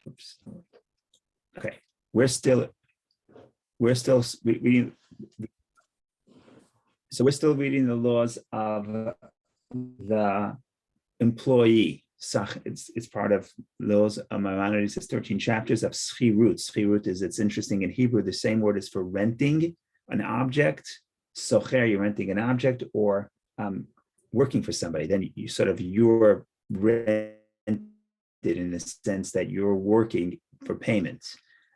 Oops. Okay, we're still reading. So we're still reading the laws of the employee. It's part of those Maimonides. It's 13 chapters of Sechirut. Sechirut it's interesting in Hebrew. The same word is for renting an object. Socher, you're renting an object, or working for somebody. Then you're rented in the sense that you're working for payment,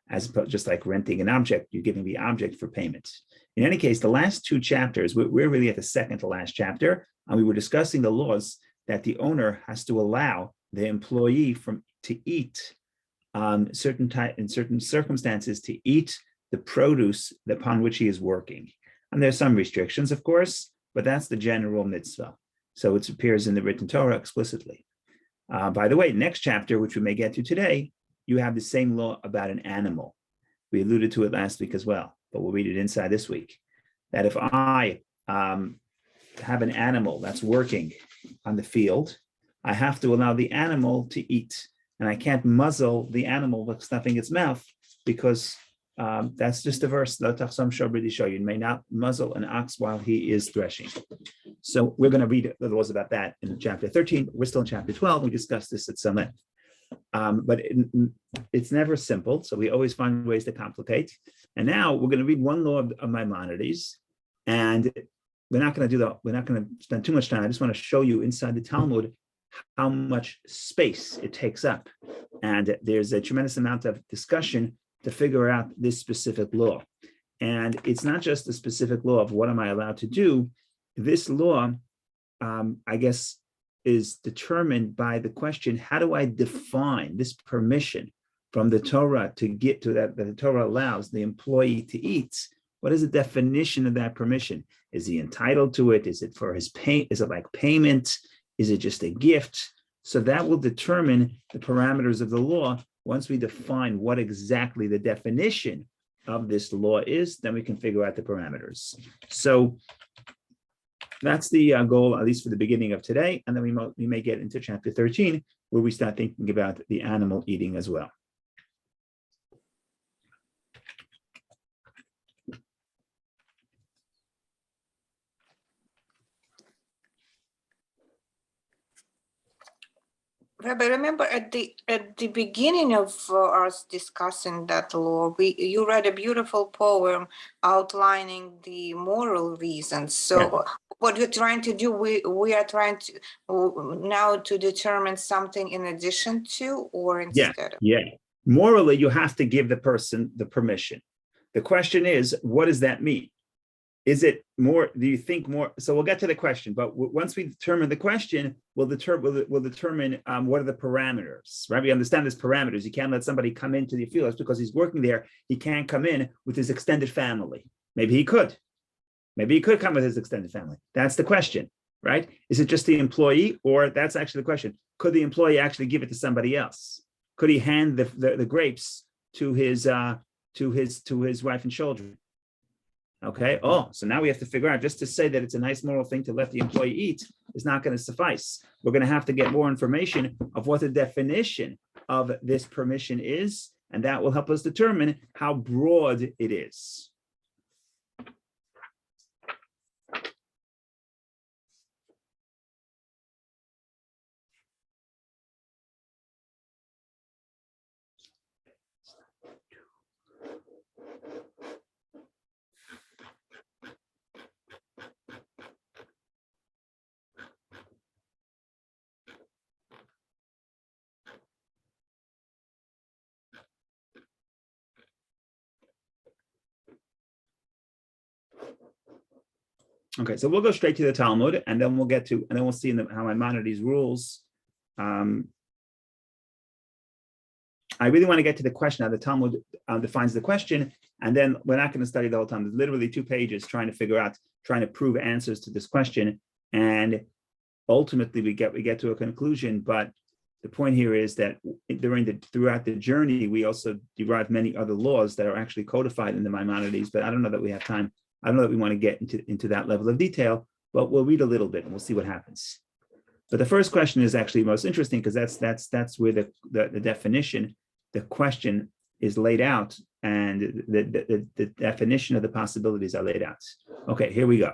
as opposed just like renting an object, you're giving the object for payment. In any case, the last two chapters, we're really at the second to last chapter, and we were discussing the laws that the owner has to allow the employee to eat in certain circumstances, to eat the produce upon which he is working. And there's some restrictions, of course, but that's the general mitzvah. So it appears in the written Torah explicitly. By the way, next chapter, which we may get to today, you have the same law about an animal. We alluded to it last week as well, but we'll read it inside this week. That if I have an animal that's working on the field, I have to allow the animal to eat. And I can't muzzle the animal with stuffing its mouth, because that's just a verse. You may not muzzle an ox while he is threshing. So we're going to read the laws about that in chapter 13. We're still in chapter 12. We discussed this at some length. But it's never simple, so we always find ways to complicate. And now we're going to read one law of Maimonides, and we're not going to spend too much time. I just want to show you inside the Talmud how much space it takes up, and there's a tremendous amount of discussion to figure out this specific law. And it's not just a specific law of what am I allowed to do. This law, I guess, is determined by the question, how do I define this permission from the Torah to get to that the Torah allows the employee to eat? What is the definition of that permission? Is he entitled to it? Is it for his pay? Is it like payment? Is it just a gift? So that will determine the parameters of the law. Once we define what exactly the definition of this law is, then we can figure out the parameters. So that's the goal, at least for the beginning of today. And then we may get into chapter 13, where we start thinking about the animal eating as well. Rabbi, remember at the beginning of us discussing that law, you read a beautiful poem outlining the moral reasons. So yeah. What you're trying to do, we are trying to now to determine something in addition to, or instead of. Yeah. Morally, you have to give the person the permission. The question is, what does that mean? Is it more, do you think more? So we'll get to the question, but once we determine the question, we'll determine what are the parameters, right? We understand there's parameters. You can't let somebody come into the field. That's because he's working there. He can't come in with his extended family. Maybe he could. Maybe he could come with his extended family. That's the question, right? Is it just the employee, or that's actually the question? Could the employee actually give it to somebody else? Could he hand the grapes to his wife and children? Okay. Oh, so now we have to figure out, just to say that it's a nice moral thing to let the employee eat is not going to suffice. We're going to have to get more information of what the definition of this permission is, and that will help us determine how broad it is. Okay, so we'll go straight to the Talmud, and then we'll see how Maimonides rules. I really want to get to the question, how the Talmud defines the question, and then we're not going to study the whole time. There's literally 2 pages trying to prove answers to this question, and ultimately we get to a conclusion. But the point here is that throughout the journey, we also derive many other laws that are actually codified in the Maimonides. But I don't know that we have time. I don't know that we want to get into that level of detail, but we'll read a little bit and we'll see what happens. But the first question is actually most interesting, because that's where the definition the question is laid out and the definition of the possibilities are laid out. Okay, here we go.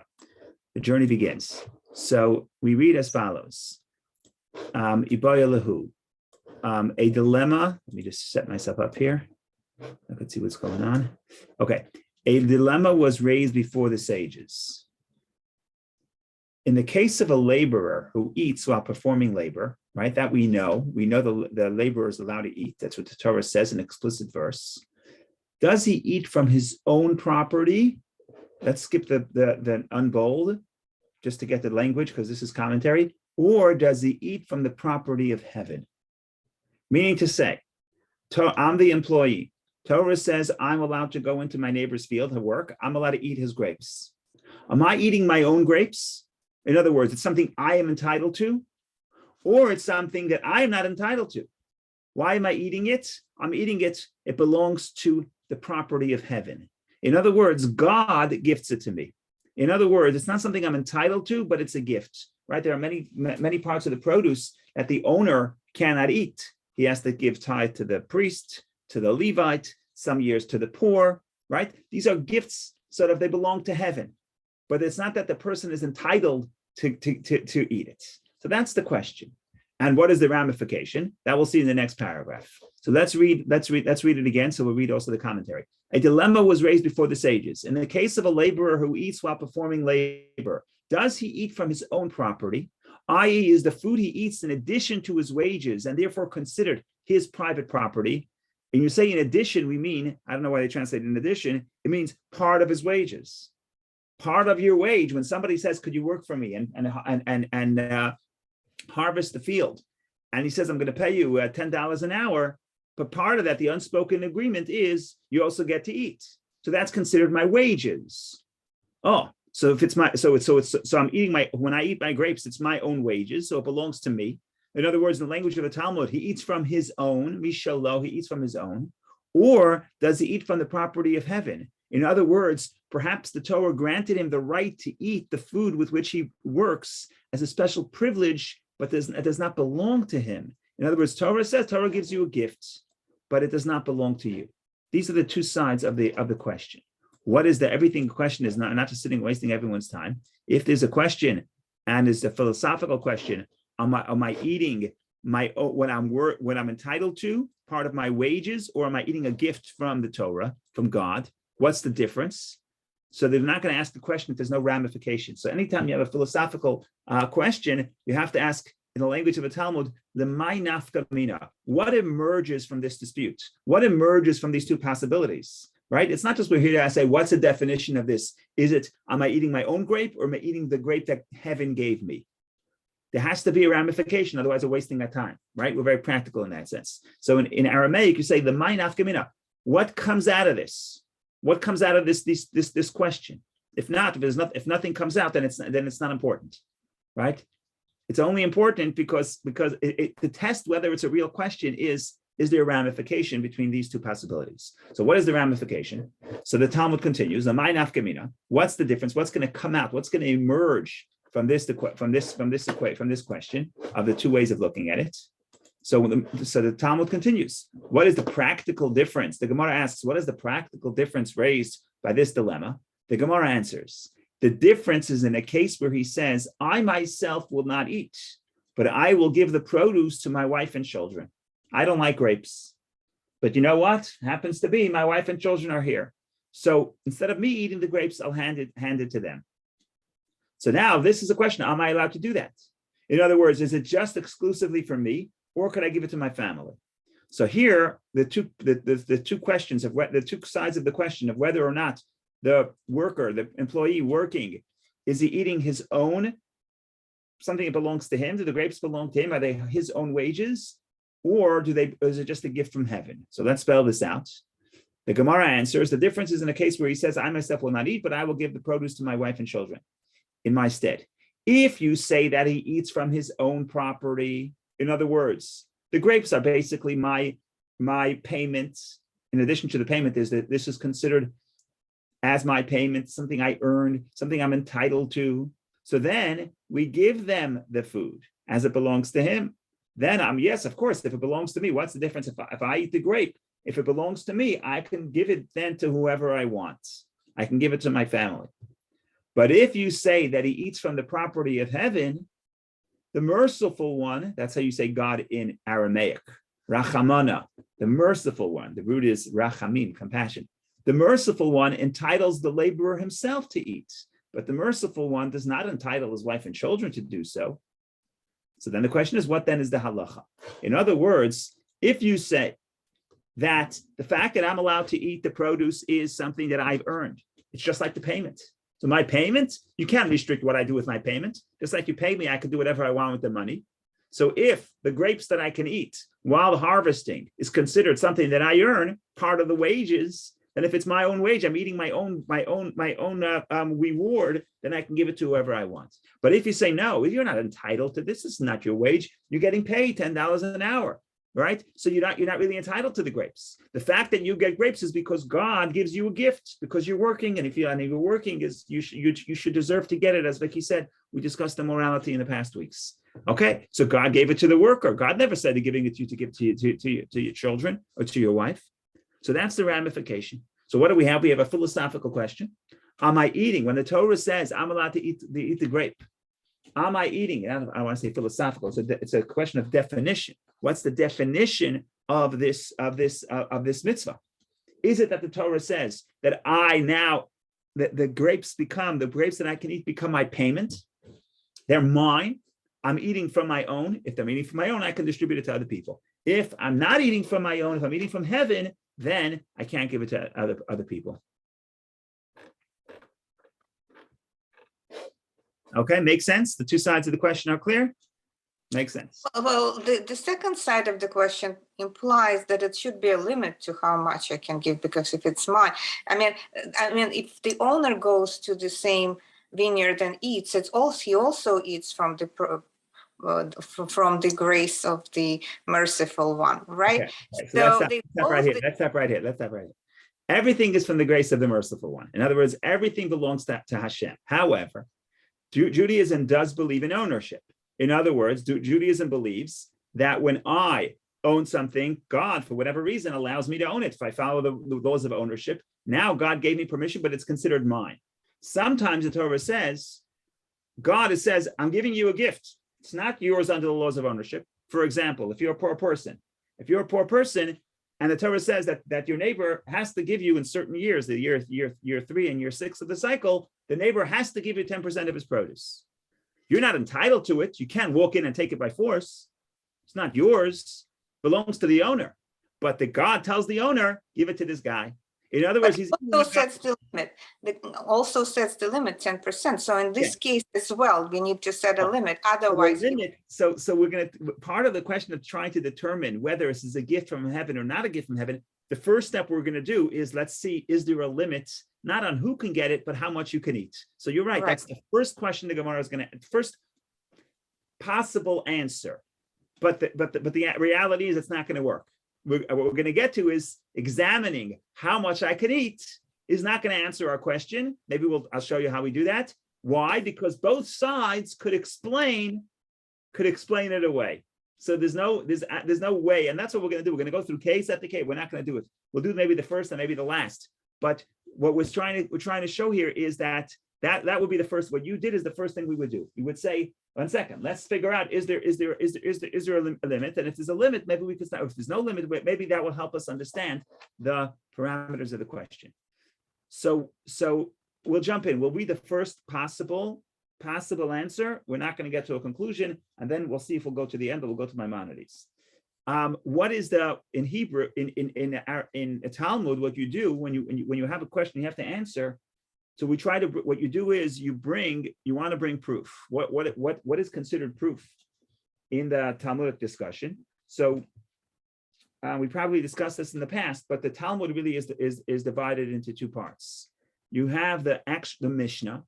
The journey begins. So we read as follows. Ibaya lahu. A dilemma. Let me just set myself up here. I can see what's going on. Okay. A dilemma was raised before the sages. In the case of a laborer who eats while performing labor, right? That we know the laborer is allowed to eat. That's what the Torah says in explicit verse. Does he eat from his own property? Let's skip the unbold just to get the language because this is commentary. Or does he eat from the property of heaven? Meaning to say, I'm the employee. Torah says I'm allowed to go into my neighbor's field to work. I'm allowed to eat his grapes. Am I eating my own grapes? In other words, it's something I am entitled to, or it's something that I am not entitled to. Why am I eating it? I'm eating it. It belongs to the property of heaven. In other words, God gifts it to me. In other words, it's not something I'm entitled to, but it's a gift, right? There are many parts of the produce that the owner cannot eat. He has to give tithe to the priest, to the Levite, some years to the poor, right? These are gifts, sort of, they belong to heaven. But it's not that the person is entitled to eat it. So that's the question. And what is the ramification? That we'll see in the next paragraph. So let's read it again. So we'll read also the commentary. A dilemma was raised before the sages. In the case of a laborer who eats while performing labor, does he eat from his own property, i.e., is the food he eats in addition to his wages and therefore considered his private property? And you say in addition, we mean, I don't know why they translate in addition, it means part of his wages. Part of your wage, when somebody says, could you work for me and harvest the field? And he says, I'm going to pay you $10 an hour. But part of that, the unspoken agreement is you also get to eat. So that's considered my wages. Oh, so if it's my, so I'm eating when I eat my grapes, it's my own wages. So it belongs to me. In other words, in the language of the Talmud, he eats from his own, mishalo, he eats from his own. Or does he eat from the property of heaven? In other words, perhaps the Torah granted him the right to eat the food with which he works as a special privilege, but it does not belong to him. In other words, Torah gives you a gift, but it does not belong to you. These are the two sides of the question. What is the everything question is not just sitting wasting everyone's time. If there's a question and it's a philosophical question, am I eating what I'm entitled to, part of my wages, or am I eating a gift from the Torah, from God? What's the difference? So they're not going to ask the question if there's no ramification. So anytime you have a philosophical question, you have to ask in the language of the Talmud, the mai nafka mina. What emerges from this dispute? What emerges from these two possibilities? Right? It's not just we're here to say, what's the definition of this? Is it, am I eating my own grape or am I eating the grape that heaven gave me? There has to be a ramification, otherwise we're wasting that time, right? We're very practical in that sense. So in Aramaic, you say the mai nafka mina. What comes out of this? What comes out of this question? If nothing comes out, then it's not important, right? It's only important because to test whether it's a real question is there a ramification between these two possibilities? So what is the ramification? So the Talmud continues, the mai nafka mina. What's the difference? What's going to come out? What's going to emerge from this question of the two ways of looking at it? So the Talmud continues. What is the practical difference? The Gemara asks, what is the practical difference raised by this dilemma? The Gemara answers, the difference is in a case where he says, I myself will not eat, but I will give the produce to my wife and children. I don't like grapes, but you know what? Happens to be my wife and children are here. So instead of me eating the grapes, I'll hand it to them. So now this is a question, am I allowed to do that? In other words, is it just exclusively for me? Or could I give it to my family? So here, the two questions of the two sides of the question of whether or not the worker, the employee working, is he eating his own, something that belongs to him? Do the grapes belong to him? Are they his own wages? Or is it just a gift from heaven? So let's spell this out. The Gemara answers, the difference is in a case where he says, I myself will not eat, but I will give the produce to my wife and children in my stead. If you say that he eats from his own property, in other words, the grapes are basically my payment. In addition to the payment, is that this is considered as my payment, something I earned, something I'm entitled to. So then we give them the food as it belongs to him. then yes, of course, if it belongs to me, what's the difference if I eat the grape? If it belongs to me, I can give it then to whoever I want. I can give it to my family. But if you say that he eats from the property of heaven, the merciful one, that's how you say God in Aramaic, Rachamana, the merciful one. The root is Rachamin, compassion. The merciful one entitles the laborer himself to eat, but the merciful one does not entitle his wife and children to do so. So then the question is, what then is the halacha? In other words, if you say that the fact that I'm allowed to eat the produce is something that I've earned, it's just like the payment. So my payment, you can't restrict what I do with my payment. Just like you pay me, I can do whatever I want with the money. So if the grapes that I can eat while harvesting is considered something that I earn, part of the wages, then if it's my own wage, I'm eating my own reward, then I can give it to whoever I want. But if you say, no, you're not entitled to this, is not your wage, you're getting paid $10 an hour, right? So you're not really entitled to the grapes. The fact that you get grapes is because God gives you a gift because you're working, and if you're working, you should deserve to get it. As Vicky said, we discussed the morality in the past weeks. Okay, so God gave it to the worker. God never said He's giving it to you to give to your children or to your wife. So that's the ramification. So what do we have? We have a philosophical question. Am I eating? When the Torah says I'm allowed to eat the grape, am I eating? I don't want to say philosophical. It's a question of definition. What's the definition of this mitzvah? Is it that the Torah says that the grapes that I can eat become my payment? They're mine. I'm eating from my own. If I'm eating from my own, I can distribute it to other people. If I'm not eating from my own, if I'm eating from heaven, then I can't give it to other people. Okay, makes sense? The two sides of the question are clear? Makes sense. Well, the second side of the question implies that it should be a limit to how much I can give, because if it's mine, I mean, if the owner goes to the same vineyard and eats, he also eats from the grace of the merciful one, right? Okay. So let's stop right here. Everything is from the grace of the merciful one. In other words, everything belongs to Hashem. However, Judaism does believe in ownership. In other words, Judaism believes that when I own something, God, for whatever reason, allows me to own it. If I follow the laws of ownership, now God gave me permission, but it's considered mine. Sometimes the Torah says, God says, I'm giving you a gift. It's not yours under the laws of ownership. For example, if you're a poor person and the Torah says that your neighbor has to give you in certain years, the year 3 and year 6 of the cycle, the neighbor has to give you 10% of his produce. You're not entitled to it. You can't walk in and take it by force. It's not yours. It belongs to the owner. But the God tells the owner, give it to this guy. In other words, he's also sets the limit. Also sets the limit 10%. So in this case as well, we need to set a limit. Otherwise, so we're going to, part of the question of trying to determine whether this is a gift from heaven or not a gift from heaven, the first step we're going to do is, let's see, is there a limit, not on who can get it, but how much you can eat. So you're right. That's the first question the Gemara is going to, first possible answer. But the reality is it's not going to work. What we're going to get to is examining how much I can eat is not going to answer our question. Maybe I'll show you how we do that. Why? Because both sides could explain it away. So there's no way, and that's what we're going to do. We're going to go through case after case. We're not going to do it. We'll do maybe the first and maybe the last. But what we're trying to show here is that would be the first. What you did is the first thing we would do. We would say, 1 second, let's figure out, is there a limit? And if there's a limit, maybe we could start. If there's no limit, maybe that will help us understand the parameters of the question. So we'll jump in. We'll read the first possible answer. We're not going to get to a conclusion, and then we'll see if we'll go to the end, or we'll go to Maimonides. What is in Hebrew, in Talmud, what you do when you have a question you have to answer? So what you do is you want to bring proof. What is considered proof in the Talmudic discussion? So we probably discussed this in the past, but the Talmud really is divided into two parts. You have the Mishnah.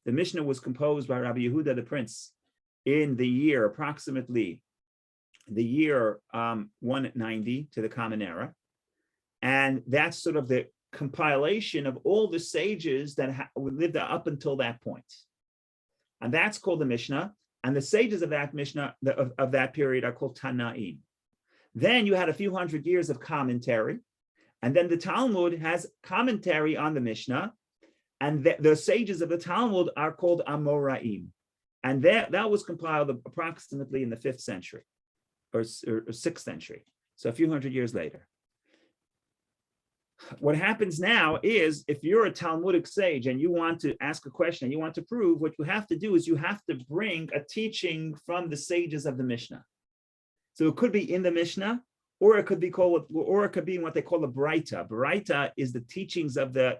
The Mishnah was composed by Rabbi Yehuda the Prince in the year approximately 190 to the Common Era, and that's sort of the compilation of all the sages that lived up until that point. And that's called the Mishnah. And the sages of that Mishnah, of that period, are called Tanaim. Then you had a few hundred years of commentary, and then the Talmud has commentary on the Mishnah, and the sages of the Talmud are called Amoraim. And that was compiled approximately in the 5th century or 6th century, so a few hundred years later. What happens now is, if you're a Talmudic sage and you want to ask a question and you want to prove, what you have to do is you have to bring a teaching from the sages of the Mishnah. So it could be in the Mishnah, or it could be in what they call a Braita. Braita is the teachings of the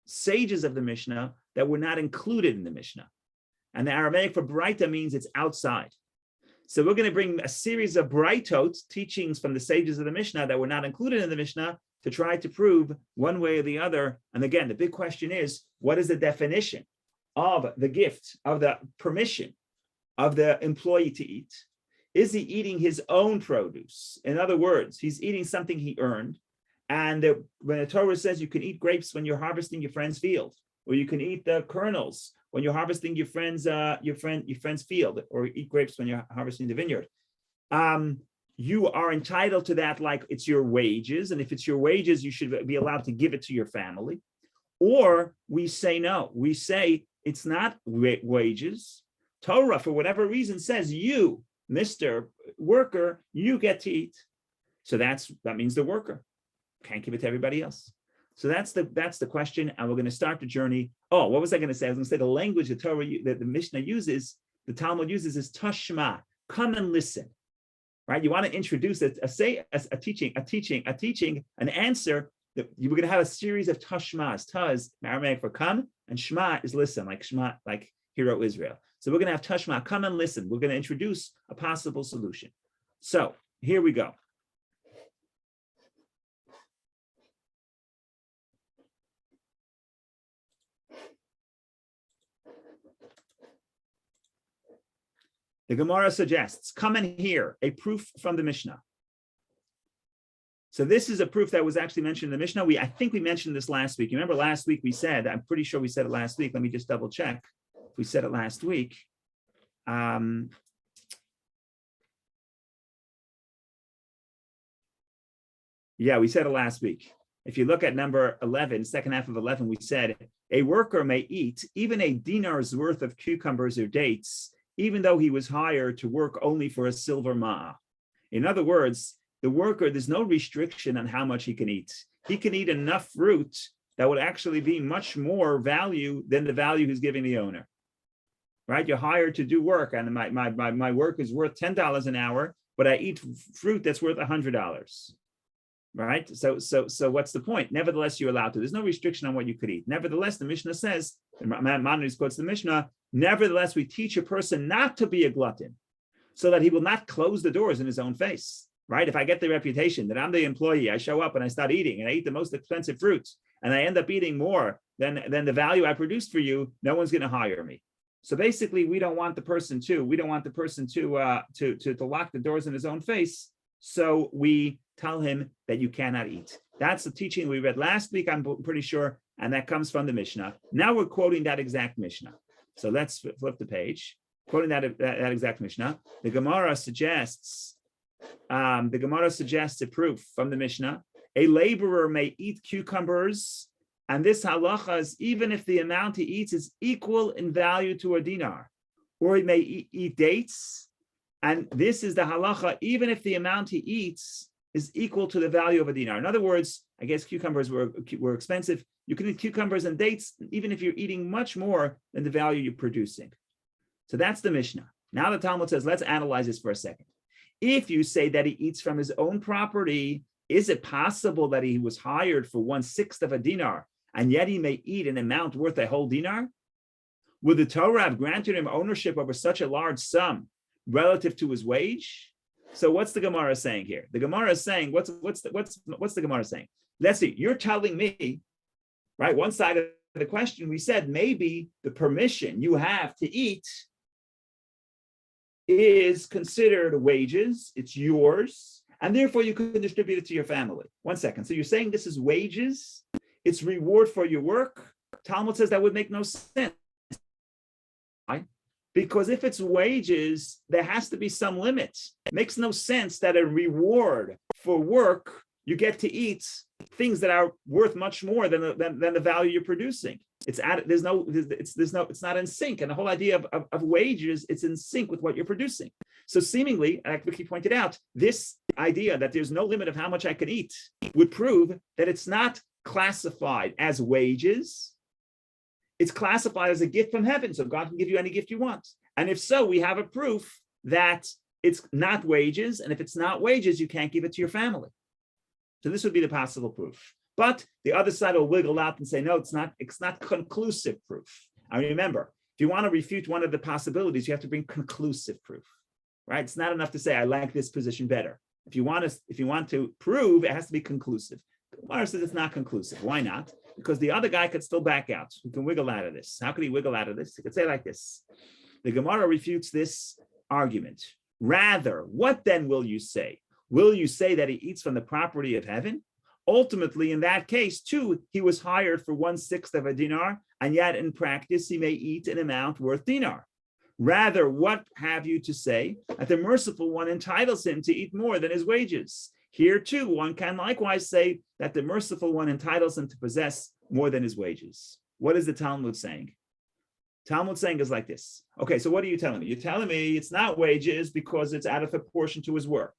sages of the Mishnah that were not included in the Mishnah. And the Aramaic for Braita means it's outside. So we're going to bring a series of Braitot, teachings from the sages of the Mishnah that were not included in the Mishnah, to try to prove one way or the other. And again, the big question is, what is the definition of the gift, of the permission of the employee to eat? Is he eating his own produce? In other words, he's eating something he earned. And when the Torah says you can eat grapes when you're harvesting your friend's field, or you can eat the kernels when you're harvesting your friend's field, or eat grapes when you're harvesting the vineyard, you are entitled to that like it's your wages. And if it's your wages, you should be allowed to give it to your family. Or we say no. We say it's not wages. Torah, for whatever reason, says you, Mr. Worker, you get to eat. So that means the worker can't give it to everybody else. So that's the question, and we're going to start the journey. Oh, what was I going to say? I was going to say the language the Torah, that the Mishnah uses, the Talmud uses, is tashma, come and listen. Right? You want to introduce a teaching, an answer. That you were going to have a series of tashmas. Taz, Aramaic for come, and shema is listen, like Shema, like Hear O Israel. So we're going to have tashma, come and listen. We're going to introduce a possible solution. So here we go. The Gemara suggests, come and hear a proof from the Mishnah. So this is a proof that was actually mentioned in the Mishnah. I think we mentioned this last week. You remember last week we said, I'm pretty sure we said it last week. Let me just double check. We said it last week. Yeah, we said it last week. If you look at number 11, second half of 11, we said, a worker may eat even a dinar's worth of cucumbers or dates, even though he was hired to work only for a silver ma'ah. In other words, the worker, there's no restriction on how much he can eat. He can eat enough fruit that would actually be much more value than the value he's giving the owner. Right? You're hired to do work, and my work is worth $10 an hour, but I eat fruit that's worth $100. Right? So what's the point? Nevertheless, you're allowed to. There's no restriction on what you could eat. Nevertheless, the Mishnah says, Maimonides quotes the Mishnah, nevertheless, we teach a person not to be a glutton, so that he will not close the doors in his own face. Right? If I get the reputation that I'm the employee, I show up and I start eating, and I eat the most expensive fruits, and I end up eating more than the value I produced for you, no one's going to hire me. So basically, we don't want the person to lock the doors in his own face. So we tell him that you cannot eat. That's the teaching we read last week, I'm pretty sure, and that comes from the Mishnah. Now we're quoting that exact Mishnah. So let's flip the page. Quoting that exact Mishnah, the Gemara suggests a proof from the Mishnah. A laborer may eat cucumbers, and this halacha is even if the amount he eats is equal in value to a dinar, or he may eat dates. And this is the halacha, even if the amount he eats is equal to the value of a dinar. In other words, I guess cucumbers were expensive. You can eat cucumbers and dates, even if you're eating much more than the value you're producing. So that's the Mishnah. Now the Talmud says, let's analyze this for a second. If you say that he eats from his own property, is it possible that he was hired for 1/6 of a dinar, and yet he may eat an amount worth a whole dinar? Would the Torah have granted him ownership over such a large sum relative to his wage? So what's the Gemara saying here? The Gemara is saying, what's the Gemara saying? Let's see, you're telling me, right? One side of the question, we said maybe the permission you have to eat is considered wages, it's yours, and therefore you can distribute it to your family. 1 second. So you're saying this is wages, it's reward for your work? Talmud says that would make no sense. Why? Because if it's wages, there has to be some limit. It makes no sense that a reward for work, you get to eat things that are worth much more than the value you're producing. It's not in sync. And the whole idea of wages, it's in sync with what you're producing. So seemingly, like Vicky pointed out, this idea that there's no limit of how much I can eat would prove that it's not classified as wages. It's classified as a gift from heaven. So God can give you any gift you want. And if so, we have a proof that it's not wages. And if it's not wages, you can't give it to your family. So this would be the possible proof. But the other side will wiggle out and say, no, it's not conclusive proof. I remember, if you want to refute one of the possibilities, you have to bring conclusive proof, right? It's not enough to say, I like this position better. If you want to prove, it has to be conclusive. Gemara says it's not conclusive. Why not? Because the other guy could still back out. He can wiggle out of this. How could he wiggle out of this? He could say like this. The Gemara refutes this argument. Rather, what then will you say? Will you say that he eats from the property of heaven? Ultimately, in that case, too, he was hired for 1/6 of a dinar, and yet in practice, he may eat an amount worth dinar. Rather, what have you to say? That the merciful one entitles him to eat more than his wages. Here, too, one can likewise say that the merciful one entitles him to possess more than his wages. What is the Talmud saying? Talmud saying is like this. Okay, so what are you telling me? You're telling me it's not wages because it's out of proportion to his work.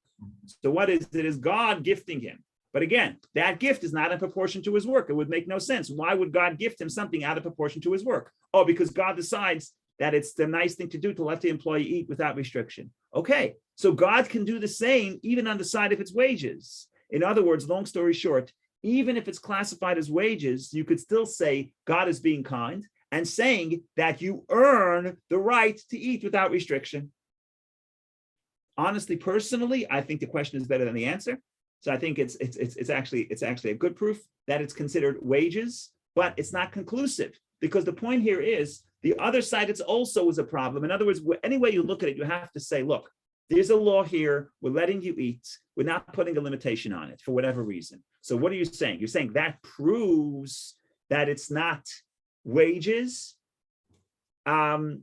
So what is it? Is God gifting him? But again, that gift is not in proportion to his work. It would make no sense. Why would God gift him something out of proportion to his work? Oh, because God decides that it's the nice thing to do to let the employee eat without restriction. Okay, so God can do the same even on the side of its wages. In other words, long story short, even if it's classified as wages, you could still say God is being kind and saying that you earn the right to eat without restriction. Honestly, personally, I think the question is better than the answer. So I think it's actually a good proof that it's considered wages, but it's not conclusive, because the point here is the other side, it's also is a problem. In other words, any way you look at it, you have to say, look, there's a law here. We're letting you eat. We're not putting a limitation on it for whatever reason. So what are you saying? You're saying that proves that it's not wages. The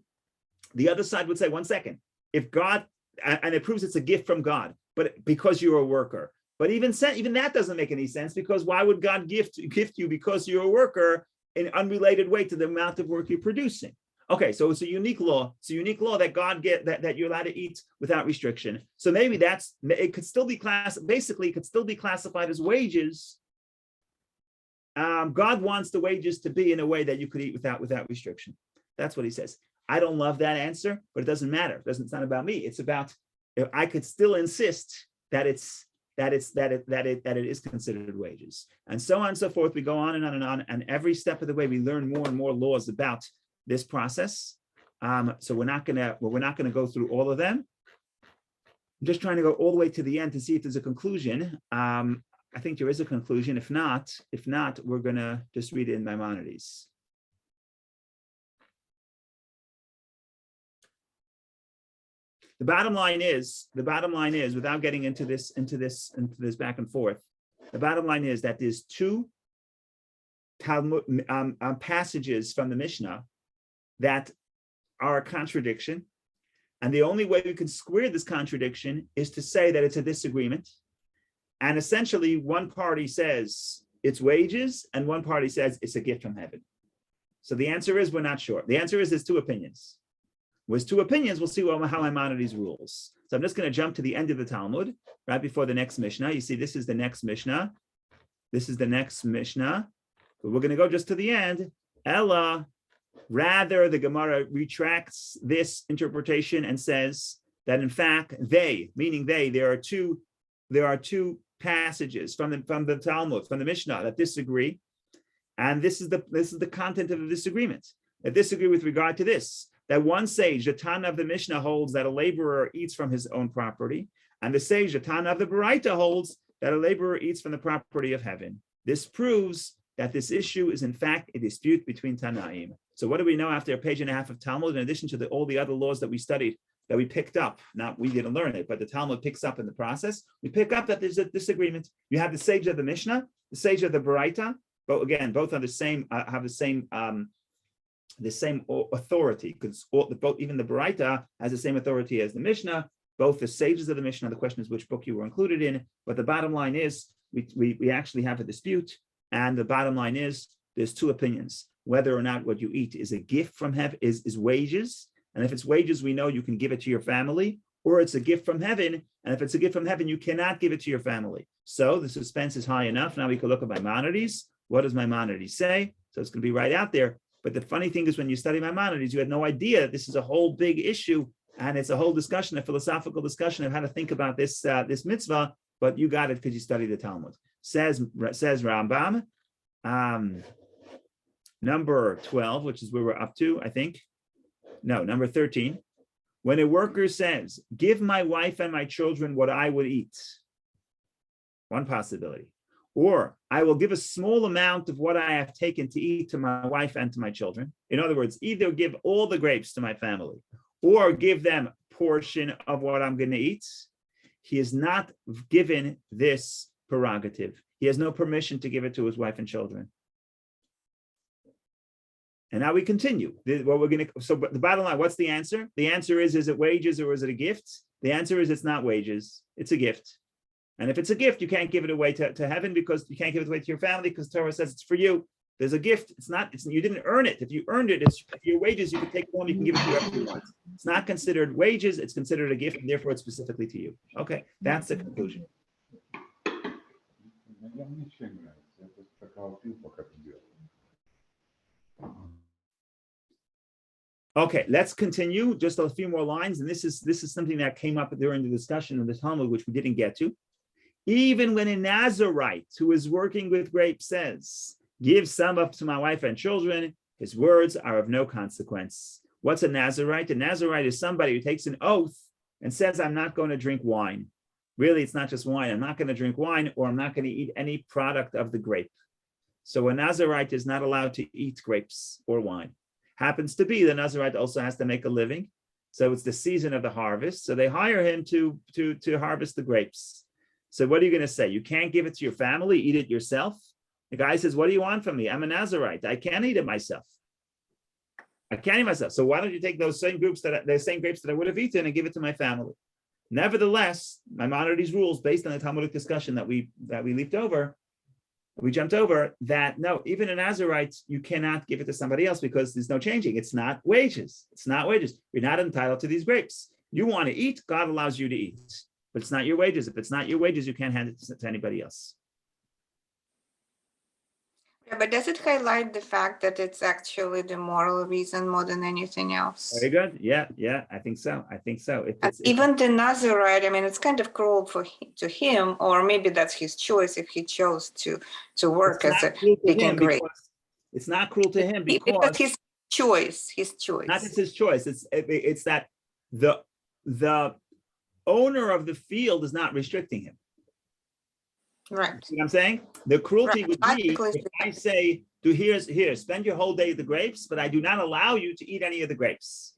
other side would say, 1 second, if God, and it proves it's a gift from God, but because you're a worker. But even that doesn't make any sense, because why would God gift you because you're a worker in an unrelated way to the amount of work you're producing? Okay, so it's a unique law. It's a unique law that God that you're allowed to eat without restriction. So maybe it could still be classified as wages. God wants the wages to be in a way that you could eat without restriction. That's what he says. I don't love that answer, but it doesn't matter. It's not about me. It's about, I could still insist that it is considered wages, and so on and so forth. We go on and on and on, and every step of the way we learn more and more laws about this process. So we're not gonna go through all of them. I'm just trying to go all the way to the end to see if there's a conclusion. I think there is a conclusion. If not, we're gonna just read it in Maimonides. The bottom line is, without getting into this back and forth, the bottom line is that there's two Talmud passages from the Mishnah that are a contradiction, and the only way we can square this contradiction is to say that it's a disagreement, and essentially one party says it's wages and one party says it's a gift from heaven. So the answer is we're not sure. The answer is there's two opinions. With two opinions, we'll see how Maimonides rules. So I'm just going to jump to the end of the Talmud, right before the next Mishnah. You see, this is the next Mishnah. This is the next Mishnah. But we're going to go just to the end. Ella, rather, the Gemara retracts this interpretation and says that in fact, there are two passages from the Talmud, from the Mishnah, that disagree. And this is the content of the disagreement. That disagree with regard to this. That one sage, the Tana of the Mishnah, holds that a laborer eats from his own property, and the sage, the Tana of the Baraita, holds that a laborer eats from the property of heaven. This proves that this issue is in fact a dispute between Tanaim. So what do we know after a page and a half of Talmud, in addition to all the other laws that we studied, that we picked up? Not we didn't learn it, but the Talmud picks up in the process. We pick up that there's a disagreement. You have the sage of the Mishnah, the sage of the Baraita, but again, both are the same, have the same the same authority, because even the Baraita has the same authority as the Mishnah. Both the sages of the Mishnah, the question is which book you were included in, but the bottom line is we actually have a dispute, and the bottom line is there's two opinions, whether or not what you eat is a gift from heaven, is wages, and if it's wages, we know you can give it to your family, or it's a gift from heaven, and if it's a gift from heaven, you cannot give it to your family. So the suspense is high enough. Now we can look at Maimonides. What does Maimonides say? So it's going to be right out there. But the funny thing is, when you study Maimonides, you had no idea that this is a whole big issue, and it's a whole discussion, a philosophical discussion of how to think about this this mitzvah. But you got it because you study the Talmud. Says Rambam, number 12, which is where we're up to, I think. No, number 13. When a worker says, "Give my wife and my children what I would eat," one possibility. Or, "I will give a small amount of what I have taken to eat to my wife and to my children." In other words, either give all the grapes to my family, or give them a portion of what I'm going to eat. He is not given this prerogative. He has no permission to give it to his wife and children. And now we continue. So the bottom line, what's the answer? The answer is it wages or is it a gift? The answer is it's not wages, it's a gift. And if it's a gift, you can't give it away to heaven, because you can't give it away to your family, because Torah says it's for you. There's a gift. You didn't earn it. If you earned it, it's your wages. You can take it home. You can give it to whoever you want. It's not considered wages. It's considered a gift, and therefore it's specifically to you. Okay, that's the conclusion. Okay, let's continue. Just a few more lines, and this is something that came up during the discussion of the Talmud, which we didn't get to. Even when a Nazarite who is working with grapes says, "Give some up to my wife and children," his words are of no consequence. What's a Nazarite? A Nazarite is somebody who takes an oath and says, "I'm not going to drink wine." Really, it's not just wine. I'm not going to drink wine, or I'm not going to eat any product of the grape. So a Nazarite is not allowed to eat grapes or wine. Happens to be the Nazarite also has to make a living. So it's the season of the harvest. So they hire him to harvest the grapes. So what are you going to say? You can't give it to your family, eat it yourself? The guy says, "What do you want from me? I'm a Nazarite. I can't eat it myself. I can't eat myself. So why don't you take those same grapes that I would have eaten and give it to my family?" Nevertheless, Maimonides rules, based on the Talmudic discussion that we jumped over, that no, even a Nazarite, you cannot give it to somebody else because there's no changing. It's not wages. It's not wages. You're not entitled to these grapes. You want to eat, God allows you to eat, but it's not your wages. If it's not your wages, you can't hand it to anybody else. Yeah, but does it highlight the fact that it's actually the moral reason more than anything else? Very good. Yeah, I think so. Even the Nazarite, I mean, it's kind of cruel to him, or maybe that's his choice if he chose to work as a picking grape. It's not cruel to him because his choice. Not just his choice. It's that the owner of the field is not restricting him. Right. See what I'm saying? The cruelty would be if I say, here, spend your whole day at the grapes, but I do not allow you to eat any of the grapes.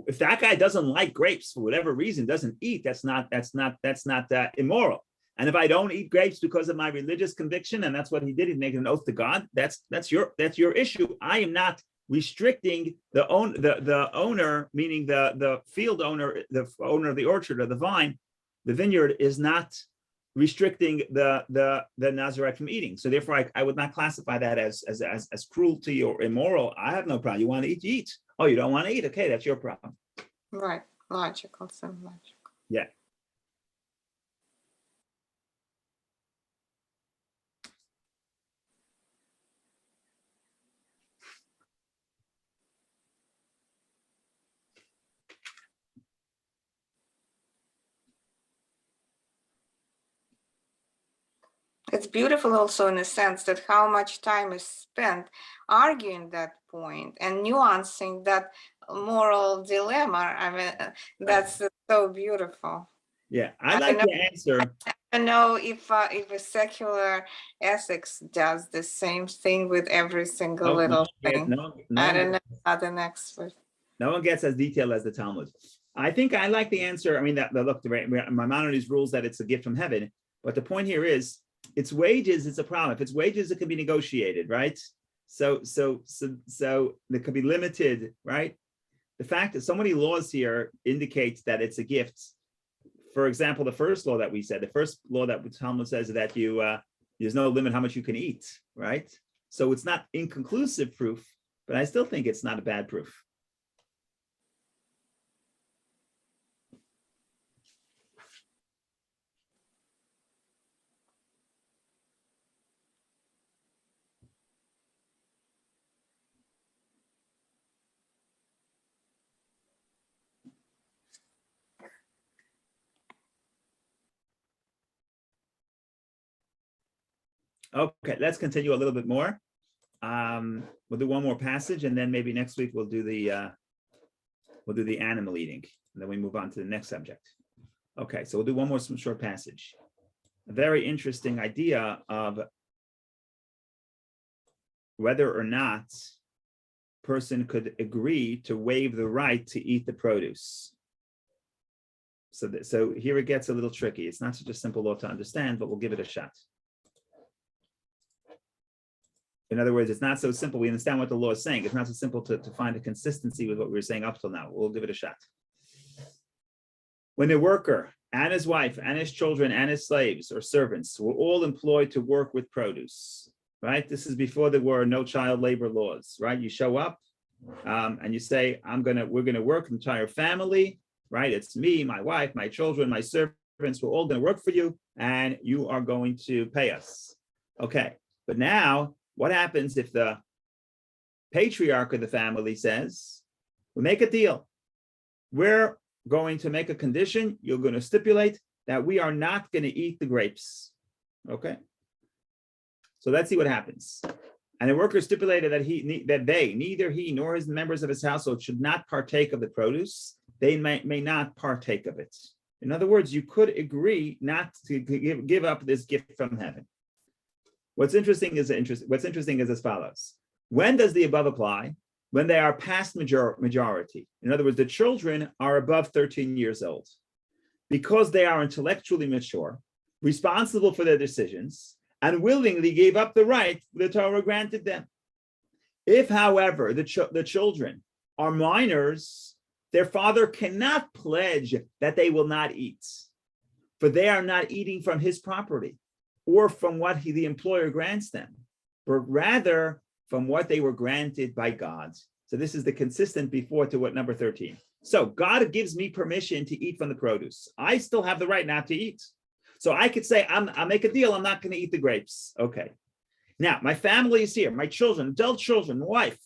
If that guy doesn't like grapes for whatever reason, doesn't eat, that's not immoral. And if I don't eat grapes because of my religious conviction, and that's what he did, he's making an oath to God, that's your issue. I am not restricting the owner, meaning the field owner, the owner of the orchard or the vine, the vineyard is not restricting the Nazarite from eating. So therefore, I would not classify that as cruelty or immoral. I have no problem. You want to eat, you eat. Oh, you don't want to eat? Okay, that's your problem. Right. Logical. Yeah. It's beautiful also in a sense that how much time is spent arguing that point and nuancing that moral dilemma. I mean, that's so beautiful. Yeah, I like the answer. I don't know if a secular ethics does the same thing with every single little thing. I don't know, not an expert. No one gets as detailed as the Talmud. I think I like the answer. I mean, look, Maimonides rules that it's a gift from heaven, but the point here is, it's wages, it's a problem. If it's wages, it can be negotiated, right? So there could be limited, right? The fact that so many laws here indicates that it's a gift. For example, the first law that we said, the first law that Talmud says that there's no limit how much you can eat, right? So it's not inconclusive proof, but I still think it's not a bad proof. Okay, let's continue a little bit more. We'll do one more passage, and then maybe next week we'll do the animal eating, and then we move on to the next subject. Okay, so we'll do one more short passage. A very interesting idea of whether or not a person could agree to waive the right to eat the produce. So here it gets a little tricky. It's not such a simple law to understand, but we'll give it a shot. In other words, it's not so simple. We understand what the law is saying. It's not so simple to find a consistency with what we were saying up till now. We'll give it a shot. When a worker and his wife and his children and his slaves or servants were all employed to work with produce, right? This is before there were no child labor laws, right? You show up and you say, we're gonna work, the entire family, right? It's me, my wife, my children, my servants, we're all gonna work for you, and you are going to pay us. Okay, but now, what happens if the patriarch of the family says, we'll make a deal. We're going to make a condition. You're going to stipulate that we are not going to eat the grapes. Okay. So let's see what happens. And the worker stipulated that neither he nor his members of his household should not partake of the produce. They may not partake of it. In other words, you could agree not to give up this gift from heaven. What's interesting is as follows. When does the above apply? When they are past majority. In other words, the children are above 13 years old. Because they are intellectually mature, responsible for their decisions, and willingly gave up the right the Torah granted them. If, however, the children are minors, their father cannot pledge that they will not eat, for they are not eating from his property, or from what the employer grants them, but rather from what they were granted by God. So this is the consistent before to what number 13. So God gives me permission to eat from the produce. I still have the right not to eat. So I could say, I'll make a deal, I'm not going to eat the grapes. Okay. Now, my family is here, my children, adult children, wife,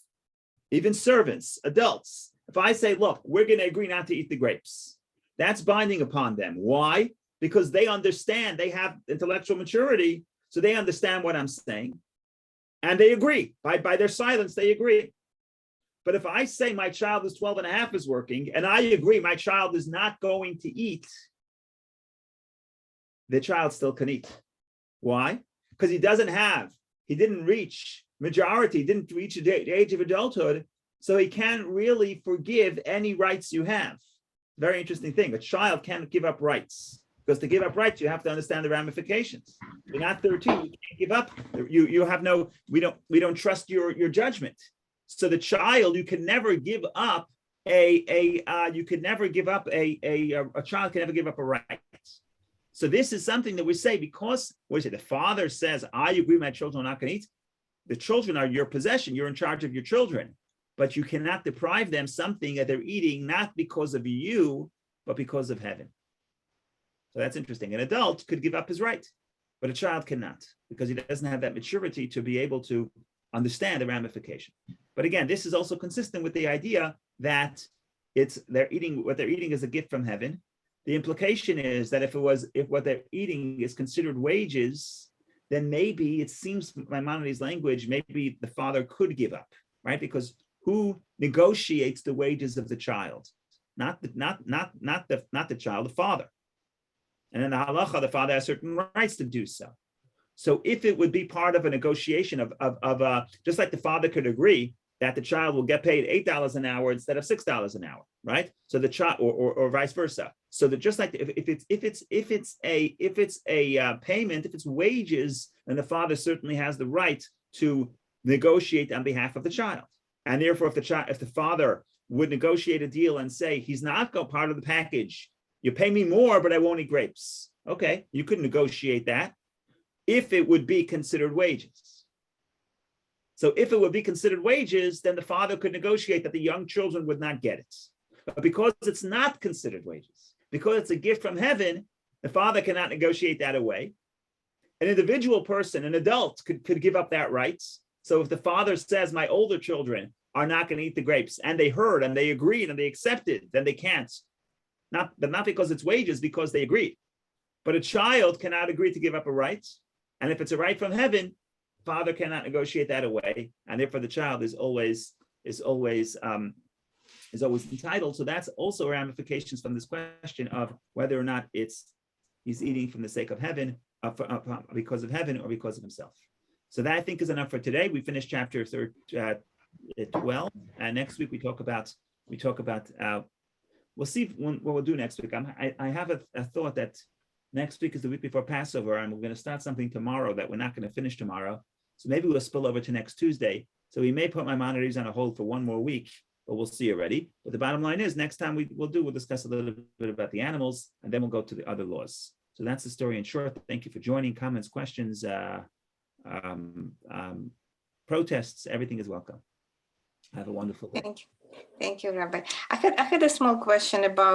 even servants, adults. If I say, look, we're going to agree not to eat the grapes, that's binding upon them. Why? Because they understand, they have intellectual maturity, so they understand what I'm saying, and they agree. By their silence, they agree. But if I say my child is 12 and a half is working, and I agree my child is not going to eat, the child still can eat. Why? Because he didn't reach majority, didn't reach the age of adulthood, so he can't really forgive any rights you have. Very interesting thing. A child can't give up rights. Because to give up rights, you have to understand the ramifications. You're not 13, you can't give up. You have no, we don't trust your judgment. So the child, you can never give up a child can never give up a right. So this is something that we say because the father says, I agree my children are not going to eat. The children are your possession. You're in charge of your children, but you cannot deprive them something that they're eating, not because of you, but because of heaven. So that's interesting. An adult could give up his right, but a child cannot because he doesn't have that maturity to be able to understand the ramification. But again, this is also consistent with the idea that what they're eating is a gift from heaven. The implication is that if what they're eating is considered wages, then maybe it seems Maimonides' language, maybe the father could give up, right? Because who negotiates the wages of the child? Not the child, the father. And in the halacha, the father has certain rights to do so. So if it would be part of a negotiation of just like the father could agree that the child will get paid $8 an hour instead of $6 an hour, right? So the child, or vice versa. So that just like if it's a payment, if it's wages, then the father certainly has the right to negotiate on behalf of the child. And therefore, if the father would negotiate a deal and say, he's not part of the package, you pay me more, but I won't eat grapes. Okay, you could negotiate that if it would be considered wages. So if it would be considered wages, then the father could negotiate that the young children would not get it. But because it's not considered wages, because it's a gift from heaven, the father cannot negotiate that away. An individual person, an adult, could give up that right. So if the father says, my older children are not going to eat the grapes, and they heard and they agreed and they accepted, then they can't. Not because it's wages, because they agreed. But a child cannot agree to give up a right. And if it's a right from heaven, father cannot negotiate that away. And therefore the child is always entitled. So that's also ramifications from this question of whether or not he's eating from the sake of heaven, because of heaven, or because of himself. So that, I think, is enough for today. We finished chapter 12, and next week we talk about. We'll see what we'll do next week. I have a thought that next week is the week before Passover, and we're going to start something tomorrow that we're not going to finish tomorrow. So maybe we'll spill over to next Tuesday. So we may put Maimonides on a hold for one more week, but we'll see already. But the bottom line is, next time we'll discuss a little bit about the animals, and then we'll go to the other laws. So that's the story in short. Thank you for joining. Comments, questions, protests, everything is welcome. Have a wonderful day. Thank you, Rabbi. I had a small question about